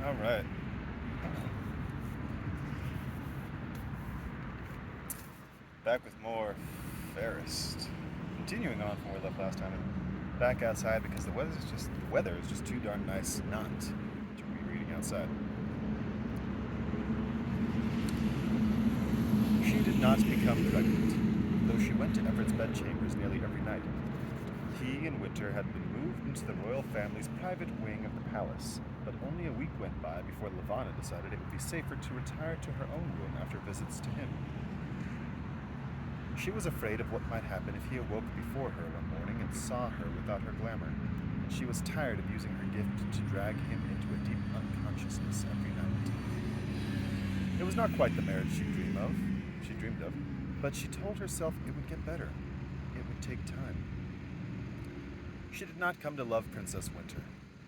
All right. Back with more Fairest. Continuing on from where we left last time, and back outside because the weather is just too darn nice not to be reading outside. She did not become pregnant, though she went to Everett's bedchambers nearly every night. He and Winter had been moved into the royal family's private wing of the palace, but only a week went by before Levana decided it would be safer to retire to her own room after visits to him. She was afraid of what might happen if he awoke before her one morning and saw her without her glamour, and she was tired of using her gift to drag him into a deep unconsciousness every night. It was not quite the marriage she dreamed of, but she told herself it would get better. It would take time. She did not come to love Princess Winter,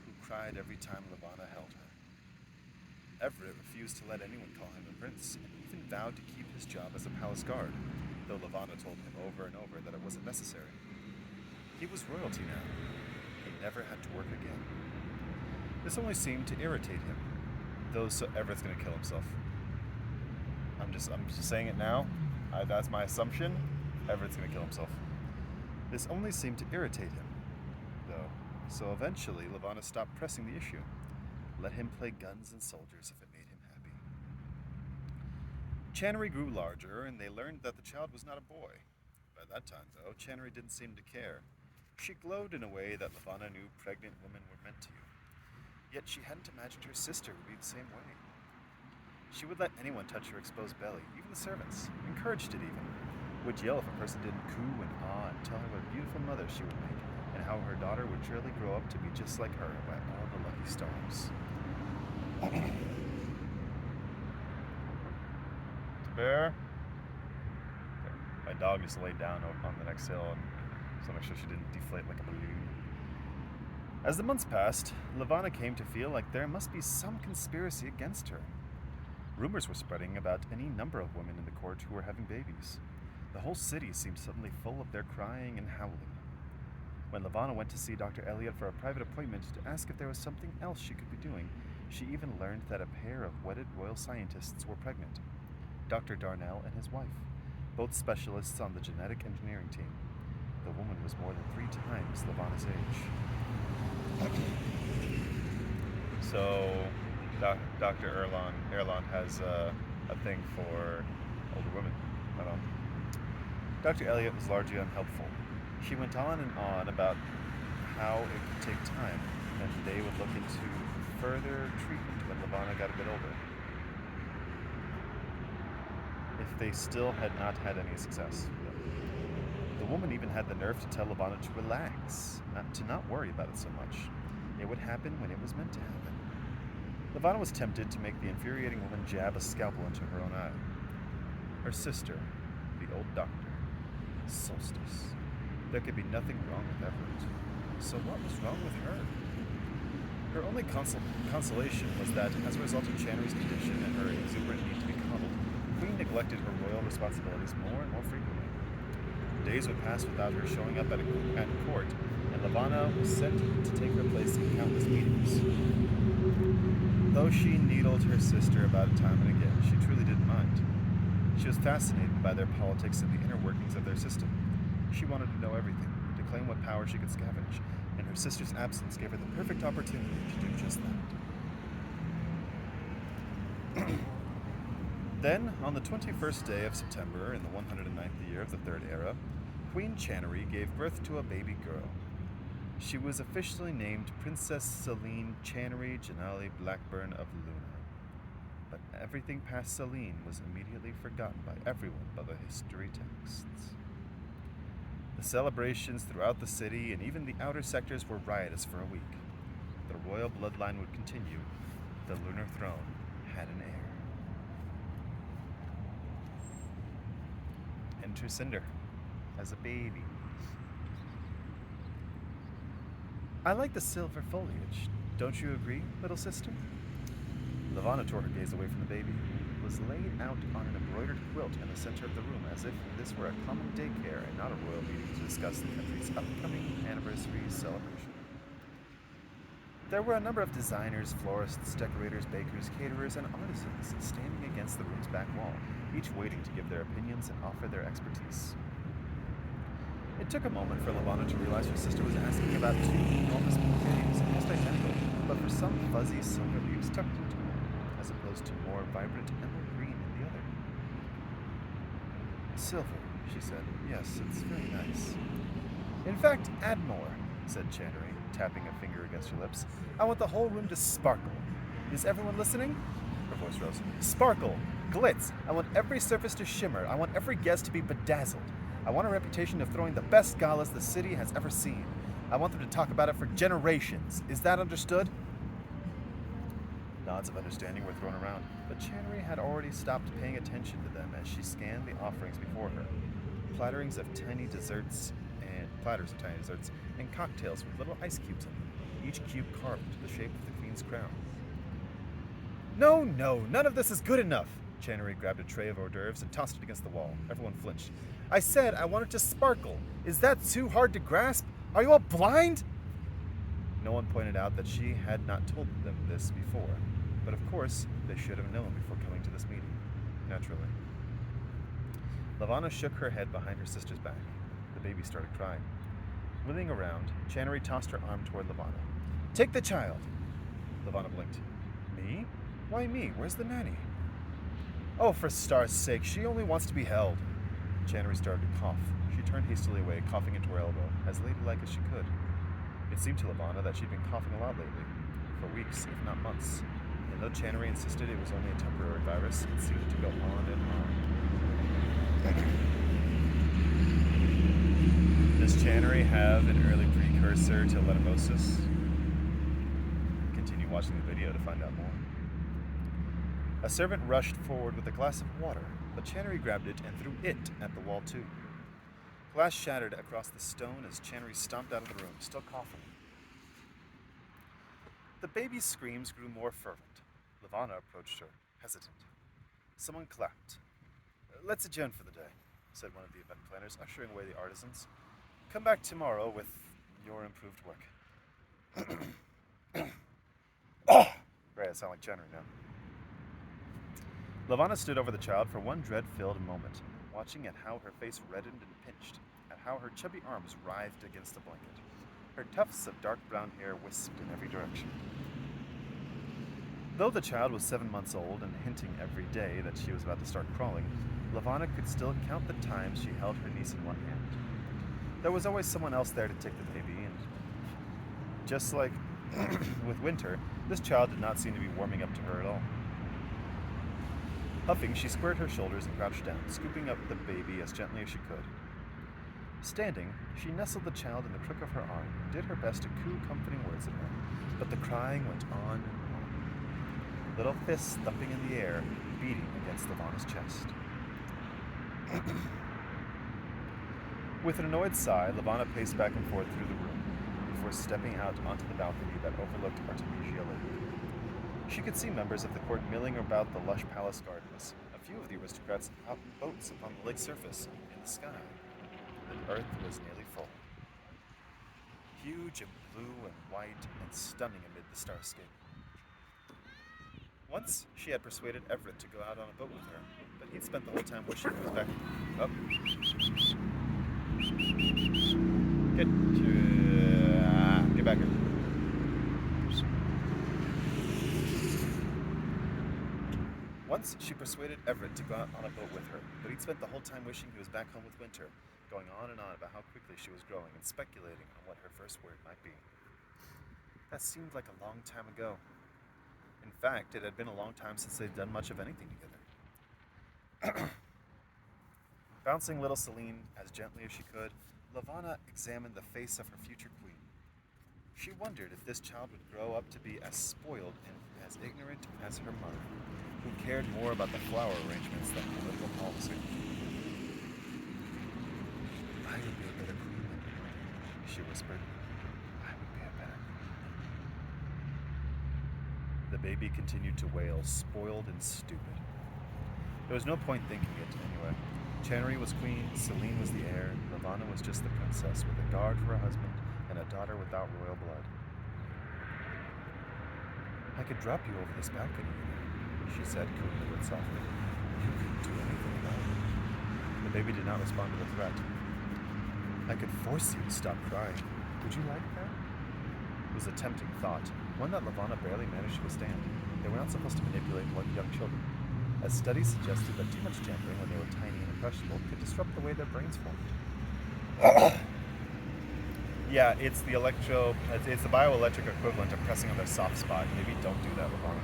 who cried every time Levana held her. Everett refused to let anyone call him a prince, and even vowed to keep his job as a palace guard, though Levana told him over and over that it wasn't necessary. He was royalty now. He never had to work again. This only seemed to irritate him, though Everett's gonna kill himself. I'm just saying it now. That's my assumption. Everett's gonna kill himself. This only seemed to irritate him, though. So eventually, Levana stopped pressing the issue. Let him play guns and soldiers if it made him happy. Channery grew larger, and they learned that the child was not a boy. By that time, though, Channery didn't seem to care. She glowed in a way that Levana knew pregnant women were meant to. Yet she hadn't imagined her sister would be the same way. She would let anyone touch her exposed belly, even the servants, encouraged it even. Would yell if a person didn't coo and ah and tell her what a beautiful mother she would make, and how her daughter would surely grow up to be just like her by all the lucky stars. Bear? My dog just laid down on the next hill, and so make sure she didn't deflate like a balloon. As the months passed, Levana came to feel like there must be some conspiracy against her. Rumors were spreading about any number of women in the court who were having babies. The whole city seemed suddenly full of their crying and howling. When Levana went to see Dr. Elliot for a private appointment to ask if there was something else she could be doing, she even learned that a pair of wedded royal scientists were pregnant. Dr. Darnell and his wife, both specialists on the genetic engineering team. The woman was more than 3 times Levana's age. So, Dr. Erlon has a thing for older women. Right on. Dr. Elliot was largely unhelpful. She went on and on about how it could take time, and they would look into further treatment when Levana got a bit older. If they still had not had any success. The woman even had the nerve to tell Levana to relax, to not worry about it so much. It would happen when it was meant to happen. Levana was tempted to make the infuriating woman jab a scalpel into her own eye. Her sister, the old doctor, Solstice. There could be nothing wrong with Everett. So what was wrong with her? Her only consolation was that, as a result of Channery's condition and her exuberant need to be coddled, Queen neglected her royal responsibilities more and more frequently. Days would pass without her showing up at court, and Levana was sent to take her place in countless meetings. Though she needled her sister about it time and again, she truly didn't mind. She was fascinated by their politics and the inner workings of their system. She wanted to know everything, to claim what power she could scavenge, and her sister's absence gave her the perfect opportunity to do just that. Then, on the 21st day of September, in the 109th year of the Third Era, Queen Channery gave birth to a baby girl. She was officially named Princess Celine Channery Janali Blackburn of Lunar. But everything past Celine was immediately forgotten by everyone but the history texts. The celebrations throughout the city and even the outer sectors were riotous for a week. The royal bloodline would continue. The lunar throne had an heir. Enter Cinder as a baby. I like the silver foliage. Don't you agree, little sister? Levana tore her gaze away from the baby, who was laid out on an embroidered quilt in the center of the room as if this were a common daycare and not a royal meeting to discuss the country's upcoming anniversary celebration. There were a number of designers, florists, decorators, bakers, caterers, and artisans standing against the room's back wall, each waiting to give their opinions and offer their expertise. It took a moment for Levana to realize her sister was asking about two enormous bouquets, almost identical, but for some fuzzy silver leaves tucked into one, as opposed to more vibrant emerald green in the other. Silver, she said. Yes, it's very nice. In fact, add more, said Channery, tapping a finger against her lips. I want the whole room to sparkle. Is everyone listening? Her voice rose. Sparkle! Glitz! I want every surface to shimmer. I want every guest to be bedazzled. I want a reputation of throwing the best galas the city has ever seen. I want them to talk about it for generations. Is that understood? Nods of understanding were thrown around, but Channery had already stopped paying attention to them as she scanned the offerings before her. Platters of tiny desserts and cocktails with little ice cubes in them, each cube carved into the shape of the queen's crown. No, none of this is good enough. Channery grabbed a tray of hors d'oeuvres and tossed it against the wall. Everyone flinched. I said I wanted to sparkle. Is that too hard to grasp? Are you all blind? No one pointed out that she had not told them this before, but of course they should have known before coming to this meeting. Naturally. Levana shook her head behind her sister's back. The baby started crying. Wheeling around, Channery tossed her arm toward Levana. Take the child! Levana blinked. Me? Why me? Where's the nanny? Oh, for star's sake, she only wants to be held. Channery started to cough. She turned hastily away, coughing into her elbow, as ladylike as she could. It seemed to Levana that she'd been coughing a lot lately, for weeks, if not months. And though Channery insisted it was only a temporary virus, it seemed to go on and on. Does Channery have an early precursor to leishmaniasis? Continue watching the video to find out more. A servant rushed forward with a glass of water, but Channery grabbed it and threw it at the wall too. Glass shattered across the stone as Channery stomped out of the room, still coughing. The baby's screams grew more fervent. Levana approached her, hesitant. Someone clapped. Let's adjourn for the day, said one of the event planners, ushering away the artisans. Come back tomorrow with your improved work. Right, I sound like Channery now. Levana stood over the child for one dread-filled moment, watching at how her face reddened and pinched, at how her chubby arms writhed against the blanket. Her tufts of dark brown hair wisped in every direction. Though the child was 7 months old and hinting every day that she was about to start crawling, Levana could still count the times she held her niece in one hand. There was always someone else there to take the baby, and just like with Winter, this child did not seem to be warming up to her at all. Huffing, she squared her shoulders and crouched down, scooping up the baby as gently as she could. Standing, she nestled the child in the crook of her arm and did her best to coo comforting words at her, but the crying went on and on. Little fists thumping in the air, beating against Levana's chest. With an annoyed sigh, Levana paced back and forth through the room before stepping out onto the balcony that overlooked Artemisia Lake. She could see members of the court milling about the lush palace gardens, a few of the aristocrats out in boats upon the lake's surface, in the sky. The earth was nearly full. Huge and blue and white and stunning amid the starscape. Once, she had persuaded Everett to go out on a boat with her, but he'd spent the whole time wishing he was back. Up. Get back here. Once, she persuaded Everett to go out on a boat with her, but he'd spent the whole time wishing he was back home with Winter, going on and on about how quickly she was growing and speculating on what her first word might be. That seemed like a long time ago. In fact, it had been a long time since they'd done much of anything together. Bouncing little Celine as gently as she could, Levana examined the face of her future queen. She wondered if this child would grow up to be as spoiled and as ignorant as her mother, who cared more about the flower arrangements than political policy. I would be a better queen than you, she whispered. I would be a better queen. The baby continued to wail, spoiled and stupid. There was no point thinking it, anyway. Channery was queen, Celine was the heir, Levana was just the princess, with a guard for a husband and a daughter without royal blood. I could drop you over this balcony, she said, cooing the wood softly. You couldn't do anything about it. The baby did not respond to the threat. I could force you to stop crying. Would you like that? It was a tempting thought, one that Levana barely managed to withstand. They were not supposed to manipulate young children, as studies suggested that too much tampering when they were tiny and impressionable could disrupt the way their brains formed. Yeah, it's the bioelectric equivalent of pressing on their soft spot. Maybe don't do that, Levana.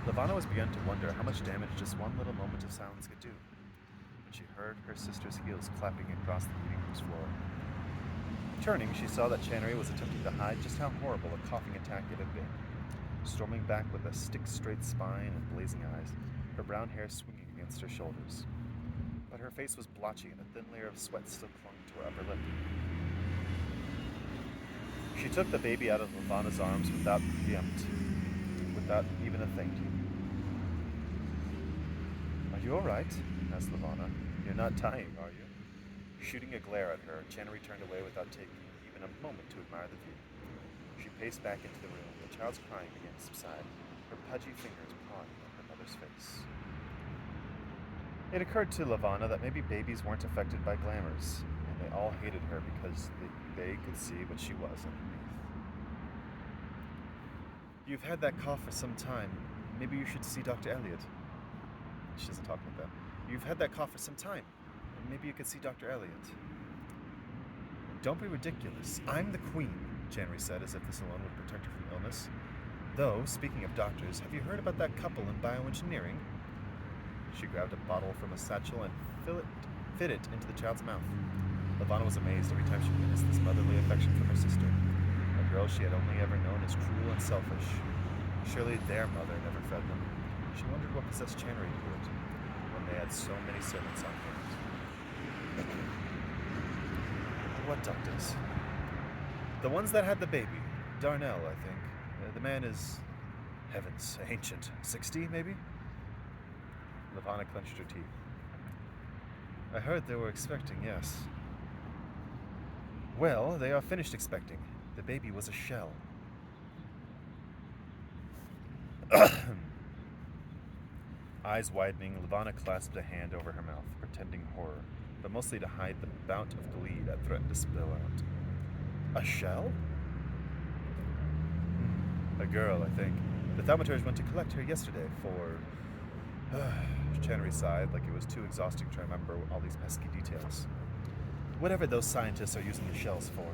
Levana was beginning to wonder how much damage just one little moment of silence could do, when she heard her sister's heels clapping across the meeting room's floor. Turning, she saw that Channery was attempting to hide just how horrible a coughing attack it had been, storming back with a stick-straight spine and blazing eyes, her brown hair swinging against her shoulders. But her face was blotchy and a thin layer of sweat still clung to her upper lip. She took the baby out of Levana's arms without even a thank you. Are you all right? Asked Levana. You're not dying, are you? Shooting a glare at her, Channery turned away without taking even a moment to admire the view. She paced back into the room. The child's crying began to subside, her pudgy fingers pawing on her mother's face. It occurred to Levana that maybe babies weren't affected by glamours, and they all hated her because they could see what she was underneath. You've had that cough for some time. Maybe you should see Dr. Elliot. She doesn't talk like that. You've had that cough for some time. Maybe you could see Dr. Elliot. Don't be ridiculous. I'm the queen, Channery said, as if this alone would protect her from illness. Though, speaking of doctors, have you heard about that couple in bioengineering? She grabbed a bottle from a satchel and fit it into the child's mouth. Levana was amazed every time she witnessed this motherly affection from her sister, a girl she had only ever known as cruel and selfish. Surely their mother never fed them. She wondered what possessed Channery to do it, when they had so many servants on hand. What doctors? The ones that had the baby. Darnell, I think. The man is, heavens, ancient. 60, maybe? Levana clenched her teeth. I heard they were expecting, yes. Well, they are finished expecting. The baby was a shell. Eyes widening, Levana clasped a hand over her mouth, pretending horror, but mostly to hide the bout of glee that threatened to spill out. A shell? A girl, I think. The thaumaturge went to collect her yesterday for... Channery sighed, like it was too exhausting to remember all these pesky details. Whatever those scientists are using the shells for.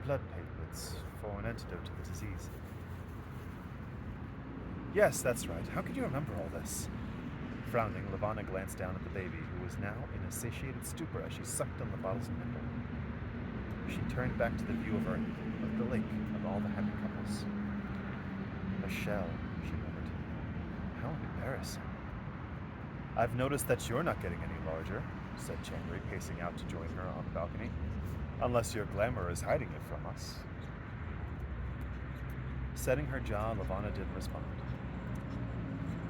Blood platelets, for an antidote to the disease. Yes, that's right. How could you remember all this? Frowning, Levana glanced down at the baby, who was now in a satiated stupor as she sucked on the bottle's nipple. She turned back to the view of the lake, of all the happy couples. A shell, she murmured. How embarrassing. I've noticed that you're not getting any larger, said Channery, pacing out to join her on the balcony. Unless your glamour is hiding it from us. Setting her jaw, Levana didn't respond.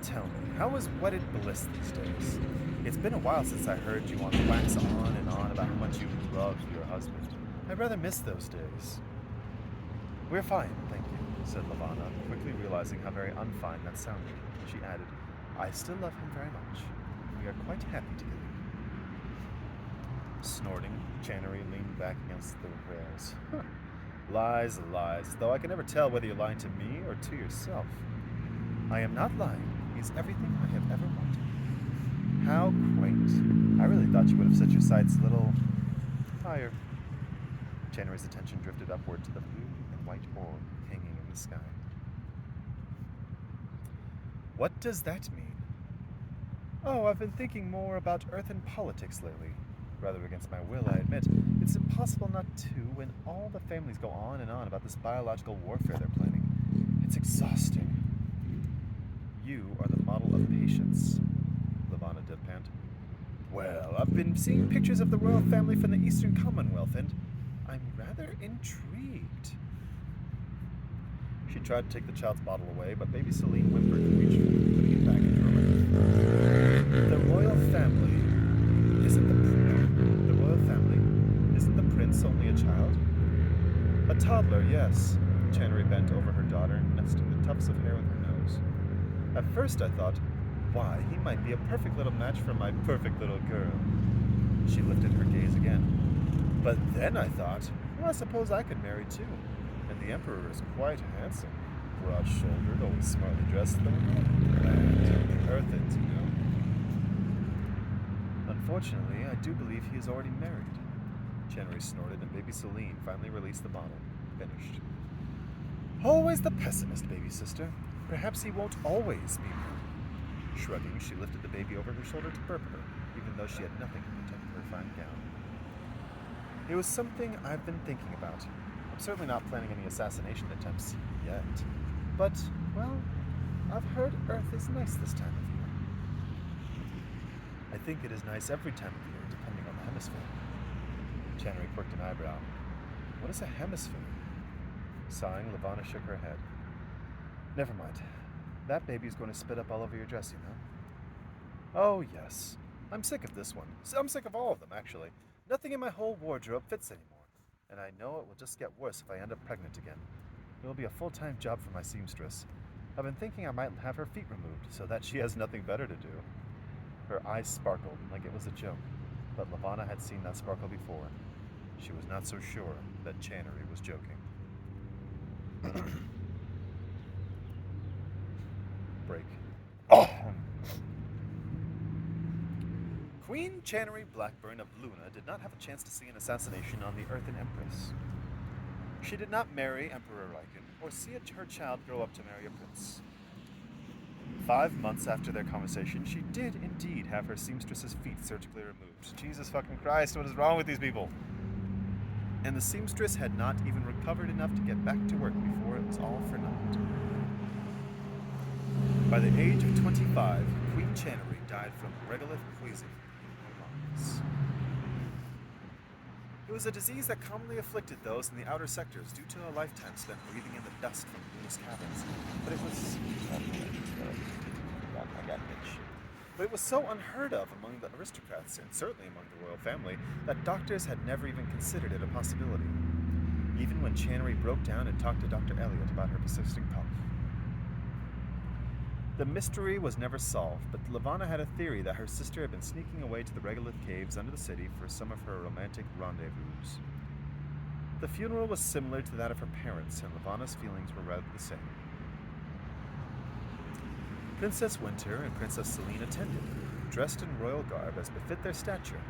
Tell me, how is wedded bliss these days? It's been a while since I heard you wax on and on about how much you love your husband. I'd rather miss those days. We're fine, thank you, said Levana, quickly realizing how very unfine that sounded. She added, I still love him very much. We are quite happy together. Snorting, Channery leaned back against the rails. Lies, lies, though I can never tell whether you're lying to me or to yourself. I am not lying. He's everything I have ever wanted. How quaint. I really thought you would have set your sights a little higher. Channery's attention drifted upward to the blue and white orb hanging in the sky. What does that mean? Oh, I've been thinking more about Earth and politics lately. Rather against my will, I admit. It's impossible not to when all the families go on and on about this biological warfare they're planning. It's exhausting. You are the model of patience, Levana deadpanned. Well, I've been seeing pictures of the royal family from the Eastern Commonwealth, and I'm rather intrigued. She tried to take the child's bottle away, but baby Celine whimpered and reached for it, putting it back into her mouth. The royal family isn't the prince only a child? A toddler, yes. Channery bent over her daughter, nesting the tufts of hair with her nose. At first I thought, why, he might be a perfect little match for my perfect little girl. She lifted her gaze again. But then I thought, well, I suppose I could marry too. And the Emperor is quite handsome. Broad-shouldered, always smartly dressed, though bland, earthed, you know. Unfortunately, I do believe he is already married. Channery snorted, and baby Celine finally released the bottle. Finished. Always the pessimist, baby sister. Perhaps he won't always be married. Shrugging, she lifted the baby over her shoulder to burp her, even though she had nothing to protect her fine gown. It was something I've been thinking about. I'm certainly not planning any assassination attempts yet. But, well, I've heard Earth is nice this time of year. I think it is nice every time of year, depending on the hemisphere. Channery quirked an eyebrow. What is a hemisphere? Sighing, Levana shook her head. Never mind. That baby's going to spit up all over your dress, you know. Oh, yes. I'm sick of this one. I'm sick of all of them, actually. Nothing in my whole wardrobe fits anymore. And I know it will just get worse if I end up pregnant again. It will be a full-time job for my seamstress. I've been thinking I might have her feet removed so that she has nothing better to do. Her eyes sparkled like it was a joke, but Levana had seen that sparkle before. She was not so sure that Channery was joking. Break. Queen Channery Blackburn of Lunar did not have a chance to see an assassination on the Earthen Empress. She did not marry Emperor Riken or see her child grow up to marry a prince. 5 months after their conversation, she did indeed have her seamstress's feet surgically removed. Jesus fucking Christ, what is wrong with these people? And the seamstress had not even recovered enough to get back to work before it was all for naught. By the age of 25, Queen Channery died from regolith poison in her lungs. It was a disease that commonly afflicted those in the outer sectors due to a lifetime spent breathing in the dust from Luna's caverns. But it was so unheard of among the aristocrats, and certainly among the royal family, that doctors had never even considered it a possibility. Even when Channery broke down and talked to Dr. Elliot about her persisting cough. The mystery was never solved, but Levana had a theory that her sister had been sneaking away to the regolith caves under the city for some of her romantic rendezvous. The funeral was similar to that of her parents, and Levana's feelings were rather the same. Princess Winter and Princess Celine attended, dressed in royal garb as befit their stature.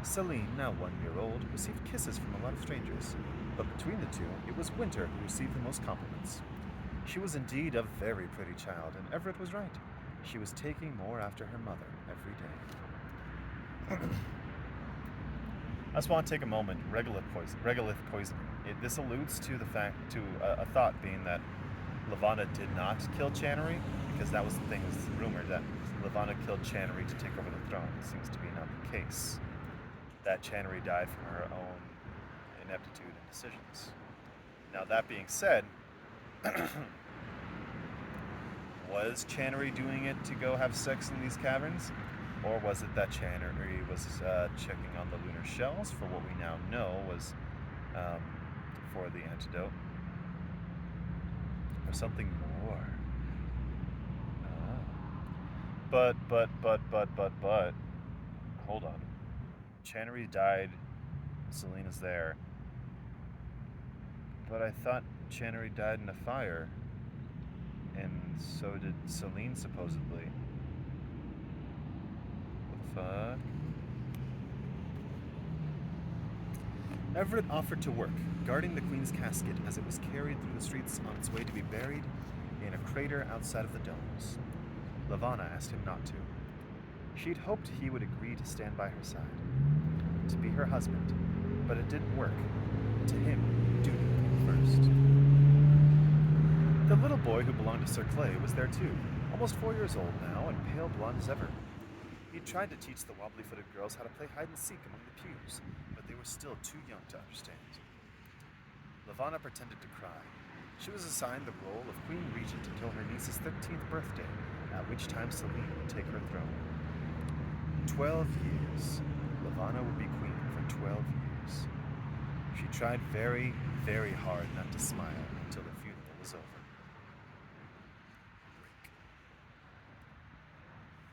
Celine, now 1 year old, received kisses from a lot of strangers, but between the two, it was Winter who received the most compliments. She was indeed a very pretty child, and Everett was right. She was taking more after her mother every day. I just want to take a moment. Regolith poisoning. This alludes to the fact, a thought being that Levana did not kill Channery, because that was the thing, was rumored that Levana killed Channery to take over the throne. It seems to be not the case. That Channery died from her own ineptitude and decisions. Now, that being said, was Channery doing it to go have sex in these caverns? Or was it that Channery was checking on the lunar shells for what we now know was for the antidote? Or something more? But, hold on. Channery died, Selena's there. But I thought Channery died in a fire, and so did Celine, supposedly. What the fuck? Everett offered to work, guarding the Queen's casket as it was carried through the streets on its way to be buried in a crater outside of the domes. Levana asked him not to. She'd hoped he would agree to stand by her side, to be her husband, but it didn't work. To him, duty came first. The little boy who belonged to Sir Clay was there too, almost 4 years old now and pale blonde as ever. He'd tried to teach the wobbly-footed girls how to play hide-and-seek among the pews, but they were still too young to understand. Levana pretended to cry. She was assigned the role of Queen Regent until her niece's 13th birthday, at which time Celine would take her throne. 12 years. Levana would be queen for 12 years. She tried very, very hard not to smile until the funeral was over.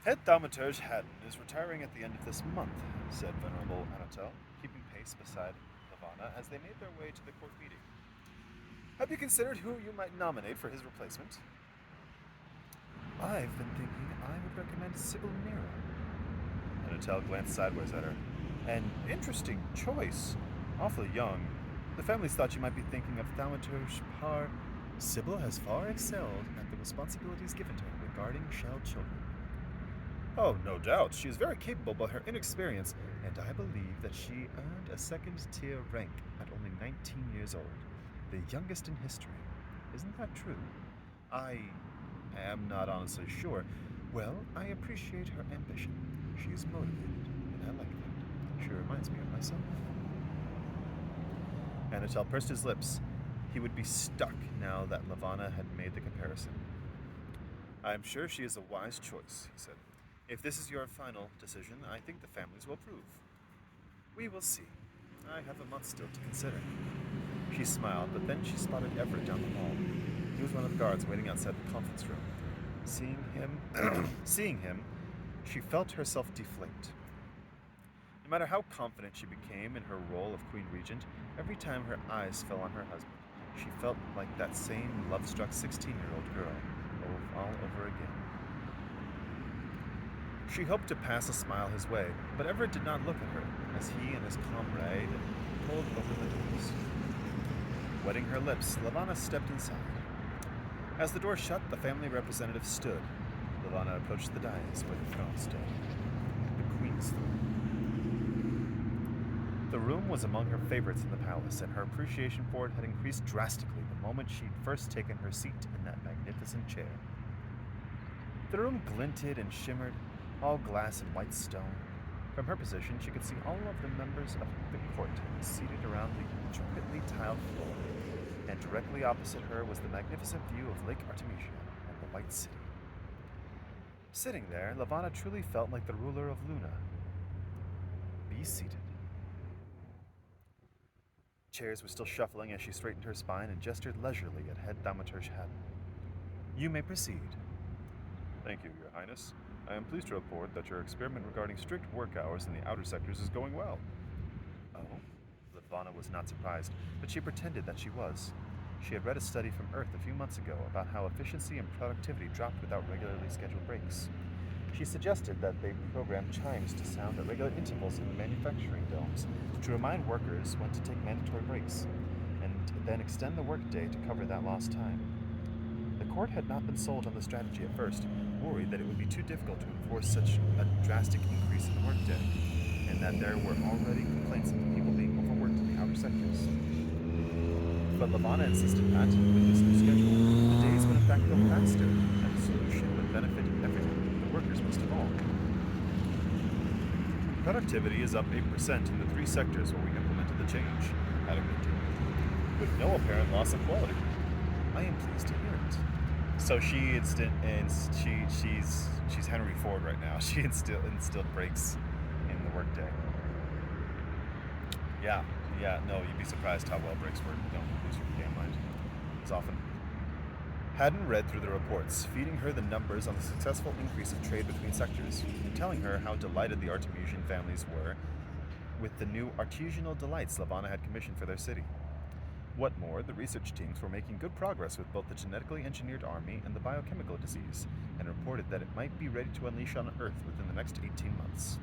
Head thaumaturge Haddon is retiring at the end of this month, said Venerable Anatel, keeping pace beside Levana as they made their way to the court meeting. Have you considered who you might nominate for his replacement? I've been thinking I would recommend Sybil Nero. Anatel glanced sideways at her. An interesting choice. Awfully young. The families thought you might be thinking of thaumaturge Par. Sybil has far excelled at the responsibilities given to her regarding shell children. Oh, no doubt. She is very capable by her inexperience, and I believe that she earned a second-tier rank at only 19 years old, the youngest in history. Isn't that true? I am not honestly sure. Well, I appreciate her ambition. She is motivated, and I like that. She reminds me of myself. Anatel pursed his lips. He would be stuck now that Levana had made the comparison. I am sure she is a wise choice, he said. If this is your final decision, I think the families will approve. We will see. I have a month still to consider. She smiled, but then she spotted Everett down the hall. He was one of the guards waiting outside the conference room. Seeing him, she felt herself deflate. No matter how confident she became in her role of Queen Regent, every time her eyes fell on her husband, she felt like that same love-struck 16-year-old girl, all over again. She hoped to pass a smile his way, but Everett did not look at her as he and his comrade pulled over the doors. Wetting her lips, Levana stepped inside. As the door shut, the family representative stood. Levana approached the dais where the throne stood. The Queen's throne. The room was among her favorites in the palace, and her appreciation for it had increased drastically the moment she'd first taken her seat in that magnificent chair. The room glinted and shimmered, all glass and white stone. From her position, she could see all of the members of the court seated around the intricately tiled floor, and directly opposite her was the magnificent view of Lake Artemisia and the White City. Sitting there, Levana truly felt like the ruler of Lunar. Be seated. Chairs were still shuffling as she straightened her spine and gestured leisurely at Head Thaumaturge Haddon. You may proceed. Thank you, Your Highness. I am pleased to report that your experiment regarding strict work hours in the outer sectors is going well. Oh? Levana was not surprised, but she pretended that she was. She had read a study from Earth a few months ago about how efficiency and productivity dropped without regularly scheduled breaks. She suggested that they program chimes to sound at regular intervals in the manufacturing domes to remind workers when to take mandatory breaks, and then extend the workday to cover that lost time. The court had not been sold on the strategy at first, worried that it would be too difficult to enforce such a drastic increase in the workday, and that there were already complaints of people being overworked in the outer sectors. But Levana insisted that, with this new schedule, the days would in fact go faster, and the solution would benefit everyone, the workers most of all. Productivity is up 8% in the 3 sectors where we implemented the change, Adam continued, with no apparent loss of quality. I am pleased to hear it. So she's Henry Ford right now. She instilled breaks in the workday. Yeah, no, you'd be surprised how well breaks work. Don't lose your damn mind. As often. Haddon read through the reports, feeding her the numbers on the successful increase of trade between sectors, and telling her how delighted the Artemisian families were with the new artisanal delights Levana had commissioned for their city. What more, the research teams were making good progress with both the genetically engineered army and the biochemical disease, and reported that it might be ready to unleash on Earth within the next 18 months.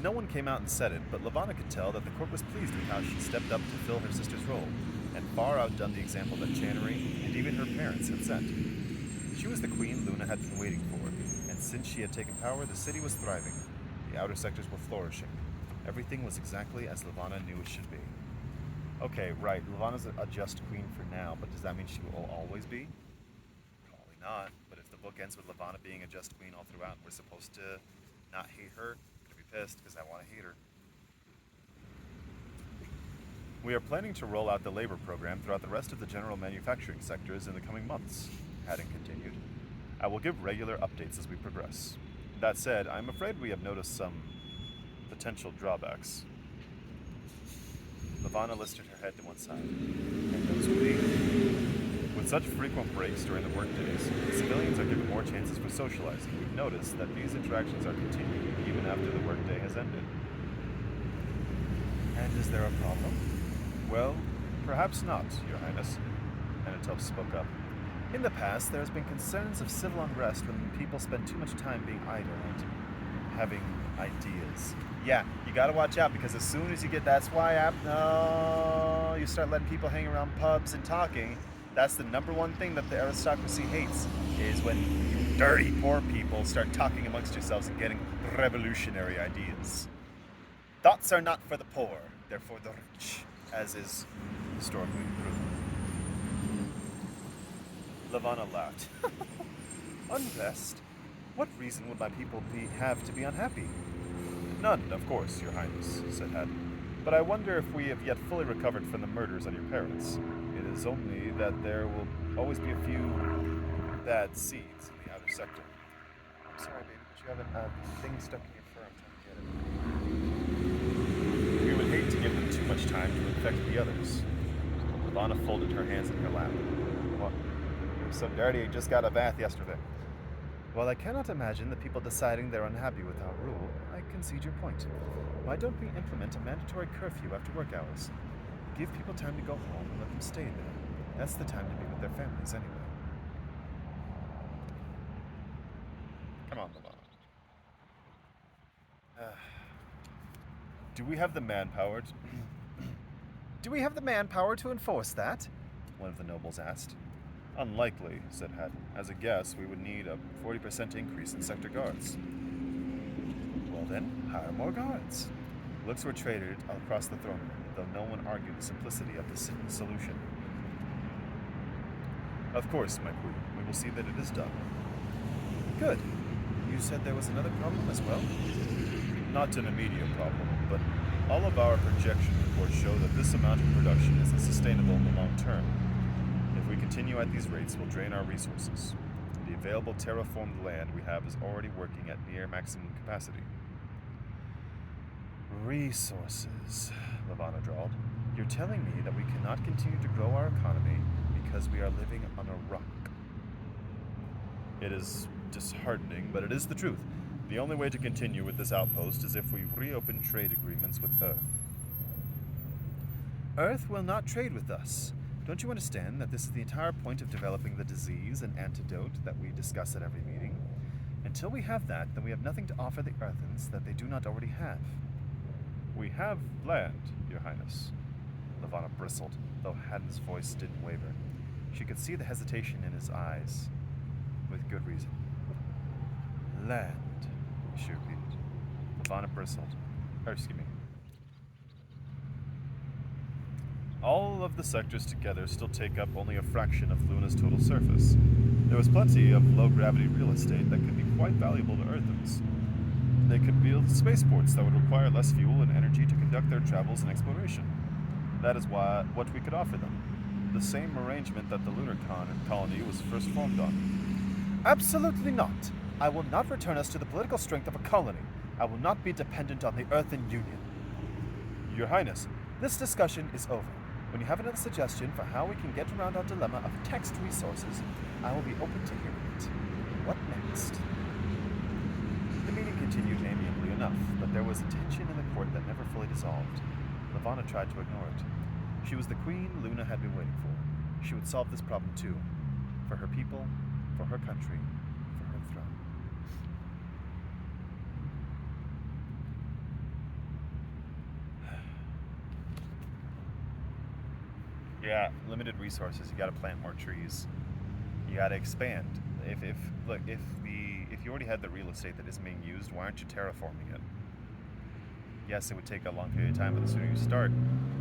No one came out and said it, but Levana could tell that the court was pleased with how she stepped up to fill her sister's role, and far outdone the example that Channery and even her parents had set. She was the queen Luna had been waiting for, and since she had taken power, the city was thriving. The outer sectors were flourishing. Everything was exactly as Levana knew it should be. Okay, right, Levana's a just queen for now, but does that mean she will always be? Probably not, but if the book ends with Levana being a just queen all throughout, we're supposed to not hate her. I'm gonna be pissed because I want to hate her. We are planning to roll out the labor program throughout the rest of the general manufacturing sectors in the coming months, Haddon continued. I will give regular updates as we progress. That said, I'm afraid we have noticed some potential drawbacks. Levana lifted her head to one side. And those would be. With such frequent breaks during the workdays, civilians are given more chances for socializing. We've noticed that these interactions are continuing even after the workday has ended. And is there a problem? Well, perhaps not, Your Highness. Anatole spoke up. In the past, there has been concerns of civil unrest when people spend too much time being idle and having ideas. Yeah, you gotta watch out because as soon as you get you start letting people hang around pubs and talking. That's the number one thing that the aristocracy hates, is when you dirty poor people start talking amongst yourselves and getting revolutionary ideas. Thoughts are not for the poor, they're for the rich, as is historically proven. Levana laughed. Unrest? What reason would my people have to be unhappy? None, of course, Your Highness, said Haddon. But I wonder if we have yet fully recovered from the murders on your parents. It is only that there will always be a few bad seeds in the outer sector. I'm sorry, baby, but you have a thing stuck in your fur. I'm trying to get it. We would hate to give them too much time to infect the others. Levana folded her hands in her lap. What? You're so dirty, you just got a bath yesterday. While I cannot imagine the people deciding they're unhappy with our rule, I concede your point. Why don't we implement a mandatory curfew after work hours? Give people time to go home and let them stay there. That's the time to be with their families anyway. Come on, Levana. Do we have the manpower to... Do we have the manpower to enforce that? One of the nobles asked. Unlikely, said Haddon. As a guess, we would need a 40% increase in sector guards. Well then, hire more guards. Looks were traded across the throne room, though no one argued the simplicity of the solution. Of course, my queen. We will see that it is done. Good. You said there was another problem as well? Not an immediate problem, but all of our projection reports show that this amount of production isn't sustainable in the long term. If we continue at these rates, we'll drain our resources. The available terraformed land we have is already working at near maximum capacity. Resources, Levana drawled. You're telling me that we cannot continue to grow our economy because we are living on a rock. It is disheartening, but it is the truth. The only way to continue with this outpost is if we reopen trade agreements with Earth. Earth will not trade with us. Don't you understand that this is the entire point of developing the disease and antidote that we discuss at every meeting? Until we have that, then we have nothing to offer the Earthens that they do not already have. We have land, Your Highness. Levana bristled, though Haddon's voice didn't waver. She could see the hesitation in his eyes, with good reason. Land, she repeated. Levana bristled. All of the sectors together still take up only a fraction of Luna's total surface. There was plenty of low-gravity real estate that could be quite valuable to Earthens. They could build spaceports that would require less fuel and energy to conduct their travels and exploration. That is what we could offer them. The same arrangement that the Lunar colony was first formed on. Absolutely not. I will not return us to the political strength of a colony. I will not be dependent on the Earthen Union. Your Highness, this discussion is over. When you have another suggestion for how we can get around our dilemma of text resources, I will be open to hearing it. What next? The meeting continued amiably enough, but there was a tension in the court that never fully dissolved. Levana tried to ignore it. She was the queen Luna had been waiting for. She would solve this problem too. For her people, for her country, for her throne. Yeah, limited resources. You got to plant more trees. You got to expand. If you already had the real estate that isn't being used, why aren't you terraforming it? Yes, it would take a long period of time, but the sooner you start,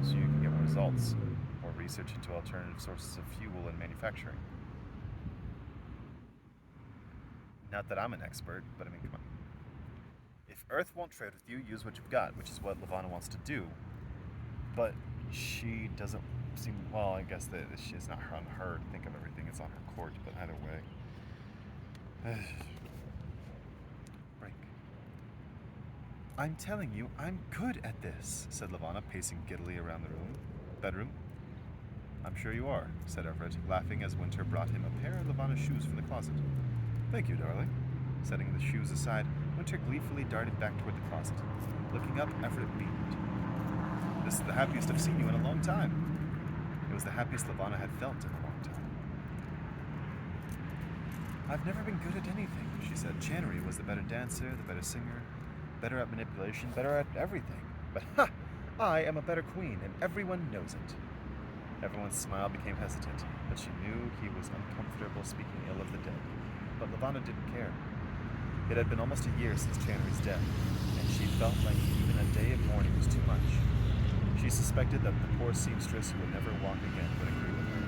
so you can get more results. More research into alternative sources of fuel and manufacturing. Not that I'm an expert, but I mean, come on. If Earth won't trade with you, use what you've got, which is what Levana wants to do. But she doesn't seem, well, I guess that it's not on her to think of everything, it's on her court, but either way. Break. I'm telling you, I'm good at this, said Levana, pacing giddily around the bedroom. I'm sure you are, said Everett, laughing as Winter brought him a pair of Levana's shoes from the closet. Thank you, darling. Setting the shoes aside, Winter gleefully darted back toward the closet. Looking up, Everett beamed. This is the happiest I've seen you in a long time. It was the happiest Levana had felt in a long time. I've never been good at anything, she said. Channery was the better dancer, the better singer, better at manipulation, better at everything. But ha! I am a better queen, and everyone knows it. Everyone's smile became hesitant, but she knew he was uncomfortable speaking ill of the dead. But Levana didn't care. It had been almost a year since Channery's death, and she felt like even a day of mourning was too much. She suspected that the poor seamstress who would never walk again would agree with her.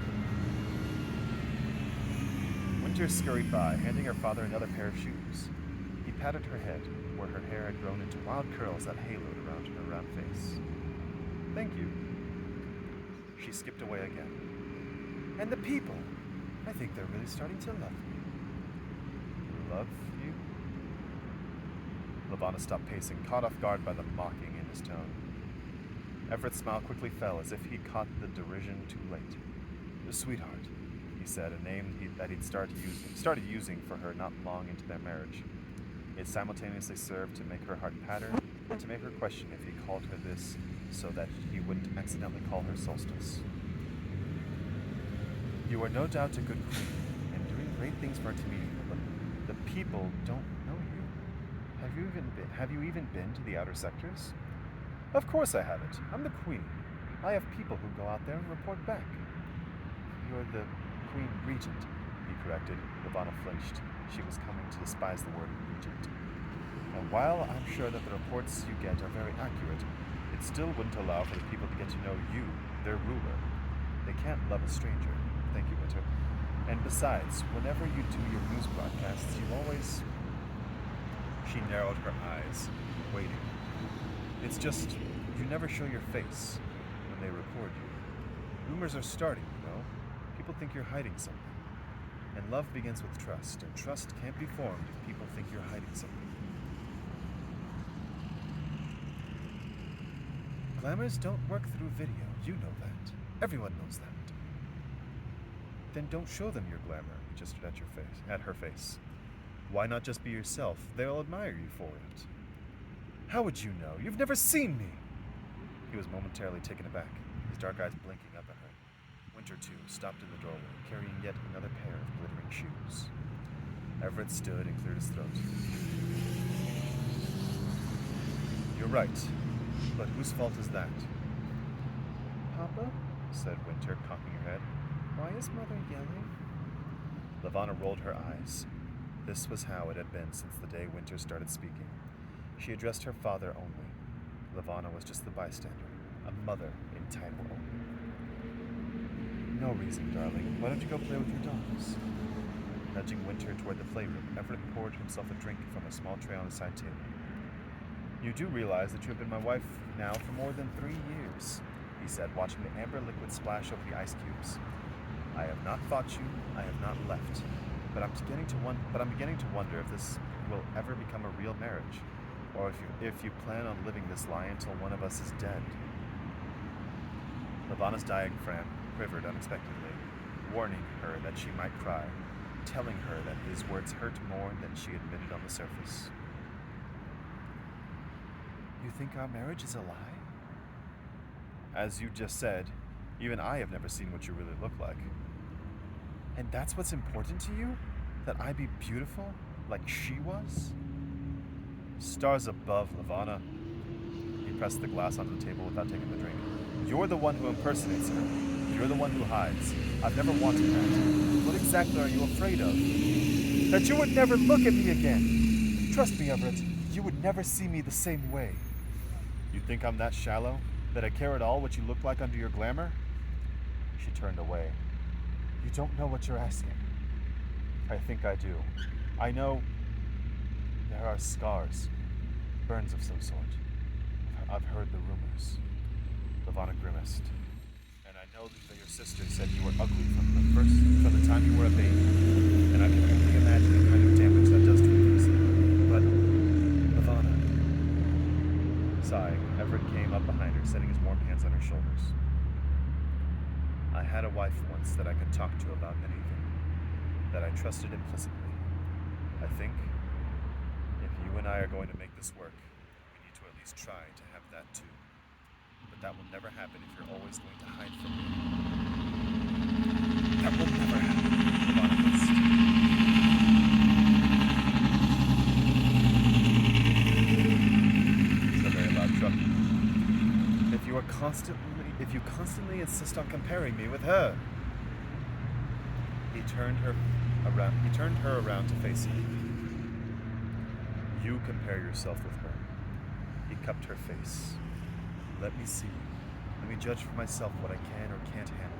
Winter scurried by, handing her father another pair of shoes. He patted her head, where her hair had grown into wild curls that haloed around her round face. Thank you. She skipped away again. And the people! I think they're really starting to love me. Love you? Levana stopped pacing, caught off guard by the mocking in his tone. Everett's smile quickly fell as if he caught the derision too late. Sweetheart, he said, a name that he'd started using for her not long into their marriage. It simultaneously served to make her heart patter and to make her question if he called her this so that he wouldn't accidentally call her Solstice. You are no doubt a good queen, and doing great things for our community, but the people don't know you. Have you even been to the outer sectors? Of course I haven't. I'm the queen. I have people who go out there and report back. You're the queen regent, he corrected. Levana flinched. She was coming to despise the word regent. And while I'm sure that the reports you get are very accurate, it still wouldn't allow for the people to get to know you, their ruler. They can't love a stranger. Thank you, Winter. And besides, whenever you do your news broadcasts, you always... She narrowed her eyes, waiting. It's just, you never show your face when they record you. Rumors are starting, you know. People think you're hiding something. And love begins with trust, and trust can't be formed if people think you're hiding something. Glamours don't work through video, you know that. Everyone knows that. Then don't show them your glamour, he gestured at her face. Why not just be yourself? They'll admire you for it. How would you know? You've never seen me! He was momentarily taken aback, his dark eyes blinking up at her. Winter, too, stopped in the doorway, carrying yet another pair of glittering shoes. Everett stood and cleared his throat. You're right, but whose fault is that? Papa, said Winter, cocking her head. Why is Mother yelling? Levana rolled her eyes. This was how it had been since the day Winter started speaking. She addressed her father only. Levana was just the bystander, a mother in title only. No reason, darling. Why don't you go play with your dogs? Nudging Winter toward the playroom, Everett poured himself a drink from a small tray on the side table. You do realize that you have been my wife now for more than 3 years, he said, watching the amber liquid splash over the ice cubes. I have not fought you, I have not left, but I'm beginning to wonder if this will ever become a real marriage, or if you plan on living this lie until one of us is dead. Levana's diaphragm quivered unexpectedly, warning her that she might cry, telling her that his words hurt more than she admitted on the surface. You think our marriage is a lie? As you just said, even I have never seen what you really look like. And that's what's important to you? That I be beautiful, like she was? Stars above, Levana. He pressed the glass onto the table without taking the drink. You're the one who impersonates her. You're the one who hides. I've never wanted that. What exactly are you afraid of? That you would never look at me again. Trust me, Everett, you would never see me the same way. You think I'm that shallow? That I care at all what you look like under your glamour? She turned away. You don't know what you're asking. I think I do. I know there are scars, burns of some sort. I've heard the rumors. Levana grimaced. And I know that your sister said you were ugly from the time you were a baby. And I can only imagine the kind of damage that does to you easily. But, Levana, Everett came up behind her, setting his warm hands on her shoulders. I had a wife once that I could talk to about anything, that I trusted implicitly. I think if you and I are going to make this work, we need to at least try to have that too. But that will never happen if you're always going to hide from me. That will never happen, Levana hissed. It's a very loud truck. If you constantly insist on comparing me with her. He turned her around to face him. You compare yourself with her. He cupped her face. Let me see. Let me judge for myself what I can or can't handle.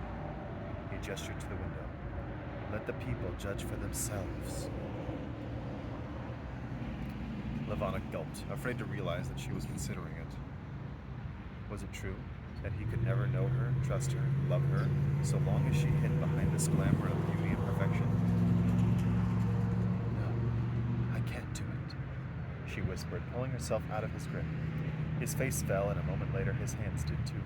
He gestured to the window. Let the people judge for themselves. Levana gulped, afraid to realize that she was considering it. Was it true that he could never know her, trust her, love her, so long as she hid behind this glamour of beauty and perfection? No, I can't do it, she whispered, pulling herself out of his grip. His face fell, and a moment later his hands did too.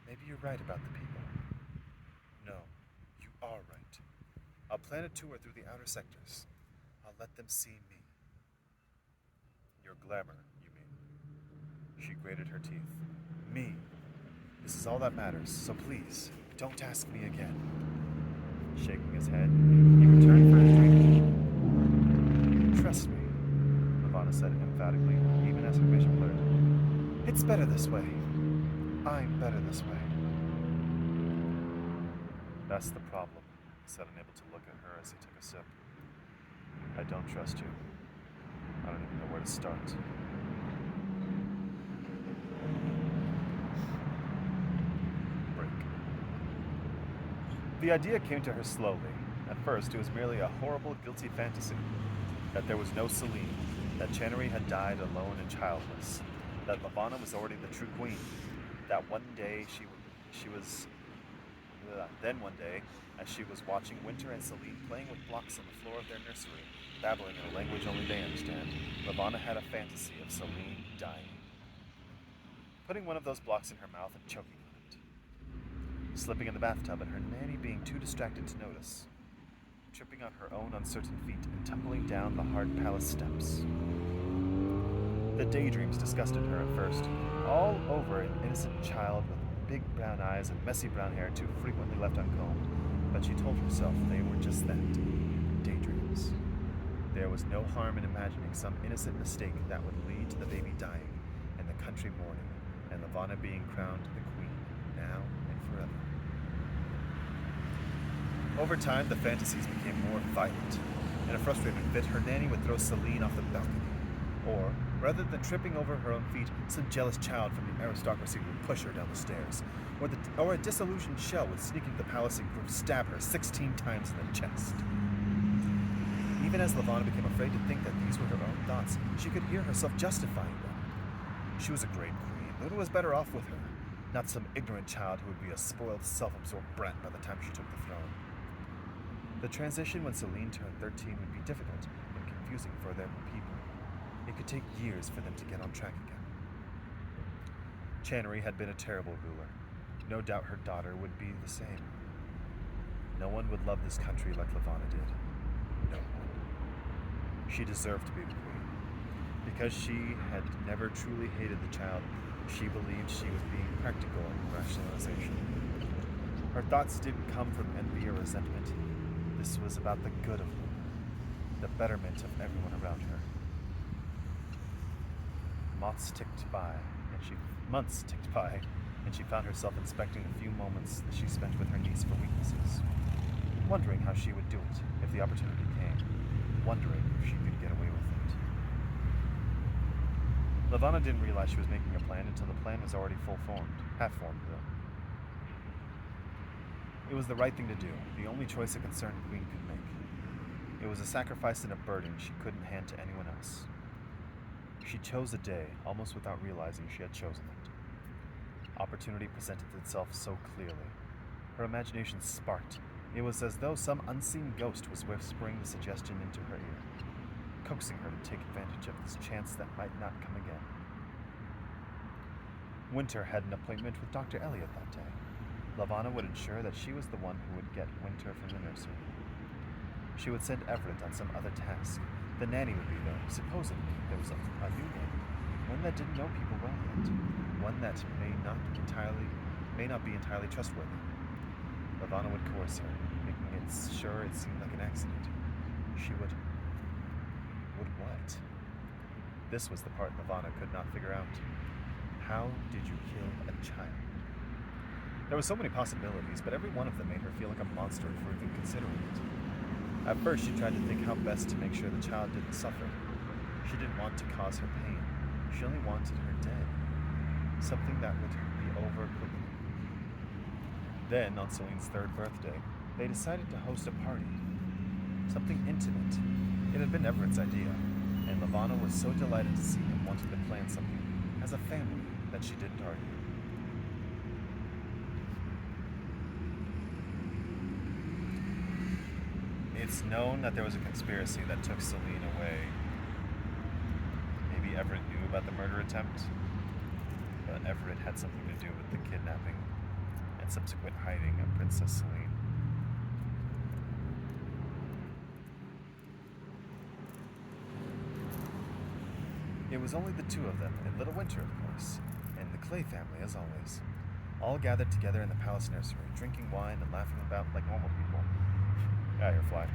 Maybe you're right about the people. No, you are right. I'll plan a tour through the outer sectors. I'll let them see me. Your glamour, you mean? She grated her teeth. Me. This is all that matters, so please, don't ask me again. Shaking his head, he returned for his drink. Trust me, Levana said emphatically, even as her vision blurred. It's better this way. I'm better this way. That's the problem, he said, unable to look at her as he took a sip. I don't trust you. I don't even know where to start. Break. The idea came to her slowly. At first, it was merely a horrible, guilty fantasy. That there was no Celine. That Channery had died alone and childless. That Levana was already the true queen. That one day then one day, as she was watching Winter and Celine playing with blocks on the floor of their nursery, babbling in a language only they understand, Levana had a fantasy of Celine dying. Putting one of those blocks in her mouth and choking on it. Slipping in the bathtub and her nanny being too distracted to notice. Tripping on her own uncertain feet and tumbling down the hard palace steps. The daydreams disgusted her at first, all over an innocent child with big brown eyes and messy brown hair too frequently left uncombed, but she told herself they were just that, daydreams. There was no harm in imagining some innocent mistake that would lead to the baby dying and the country mourning, and Levana being crowned the queen, now and forever. Over time, the fantasies became more violent. In a frustrated fit, her nanny would throw Celine off the balcony. Or, rather than tripping over her own feet, some jealous child from the aristocracy would push her down the stairs. Or a disillusioned shell would sneak into the palace and stab her 16 times in the chest. Even as Levana became afraid to think that these were her own thoughts, she could hear herself justifying them. She was a great queen. Luna was better off with her, not some ignorant child who would be a spoiled, self-absorbed brat by the time she took the throne. The transition when Celine turned 13 would be difficult and confusing for their people. It could take years for them to get on track again. Channery had been a terrible ruler. No doubt her daughter would be the same. No one would love this country like Levana did. No one. She deserved to be the queen. Because she had never truly hated the child, she believed she was being practical in rationalization. Her thoughts didn't come from envy or resentment. This was about the good of Luna, the betterment of everyone around her. Months ticked by, and she found herself inspecting the few moments that she spent with her niece for weaknesses, wondering how she would do it if the opportunity came, wondering if she could get away with it. Levana didn't realize she was making a plan until the plan was already half-formed though. It was the right thing to do, the only choice a concerned queen could make. It was a sacrifice and a burden she couldn't hand to anyone else. She chose a day, almost without realizing she had chosen it. Opportunity presented itself so clearly. Her imagination sparked. It was as though some unseen ghost was whispering the suggestion into her ear. coaxing her to take advantage of this chance that might not come again. Winter had an appointment with Dr. Elliot that day. Levana would ensure that she was the one who would get Winter from the nursery. She would send Everett on some other task. The nanny would be there. Supposedly, there was a new nanny, one that didn't know people well yet, one that may not be entirely trustworthy. Levana would coerce her, making it sure it seemed like an accident. She would what? This was the part Levana could not figure out. How did you kill a child? There were so many possibilities, but every one of them made her feel like a monster for even considering it. At first, she tried to think how best to make sure the child didn't suffer. She didn't want to cause her pain. She only wanted her dead. Something that would be over quickly. Then, on Celine's 3rd birthday, they decided to host a party. Something intimate. It had been Everett's idea, and Levana was so delighted to see him wanting to plan something as a family that she didn't argue. It's known that there was a conspiracy that took Celine away. Maybe Everett knew about the murder attempt, but Everett had something to do with the kidnapping and subsequent hiding of Princess Celine. It was only the two of them, and little Winter, of course, and the Clay family, as always, all gathered together in the palace nursery, drinking wine and laughing about like normal people. You're fly.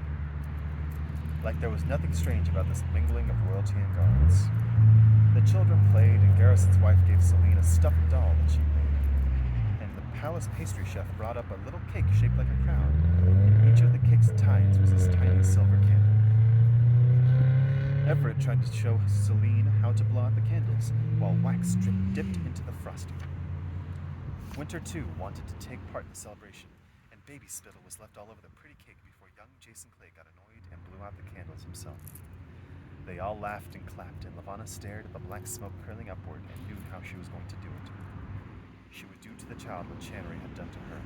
Like there was nothing strange about this mingling of royalty and guards. The children played, and Garrison's wife gave Celine a stuffed doll that she'd made. And the palace pastry chef brought up a little cake shaped like a crown, and each of the cake's tines was this tiny silver candle. Everett tried to show Celine how to blow out the candles, while wax dipped into the frosting. Winter, too, wanted to take part in the celebration, and baby spittle was left all over the pretty cake before young Jason Clay got annoyed and blew out the candles himself. They all laughed and clapped, and Levana stared at the black smoke curling upward and knew how she was going to do it. She would do to the child what Channery had done to her.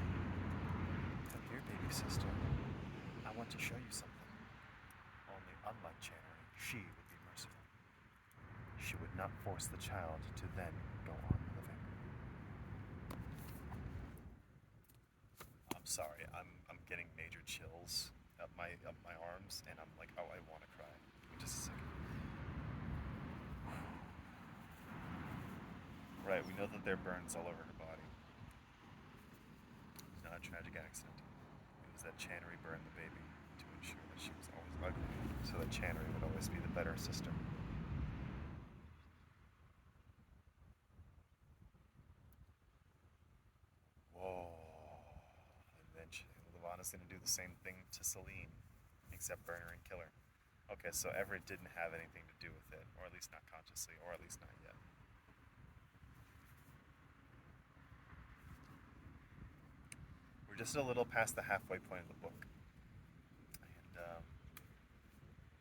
Come here, baby sister. I want to show you something. Only unlike Channery, she would be merciful. She would not force the child to then go on living. I'm sorry, I'm getting major chills up my arms, and I'm like, oh, I want to cry. Just a second. Right, we know that there are burns all over her body. It was not a tragic accident. It was that Channery burned the baby to ensure that she was always ugly, so that Channery would always be the better sister. Whoa. And then Levana's going to do the same thing to Celine, except burn her and kill her. Okay, so Everett didn't have anything to do with it, or at least not consciously, or at least not yet. We're just a little past the halfway point of the book, and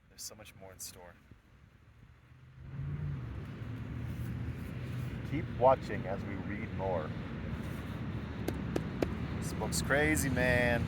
there's so much more in store. Keep watching as we read more. This book's crazy, man.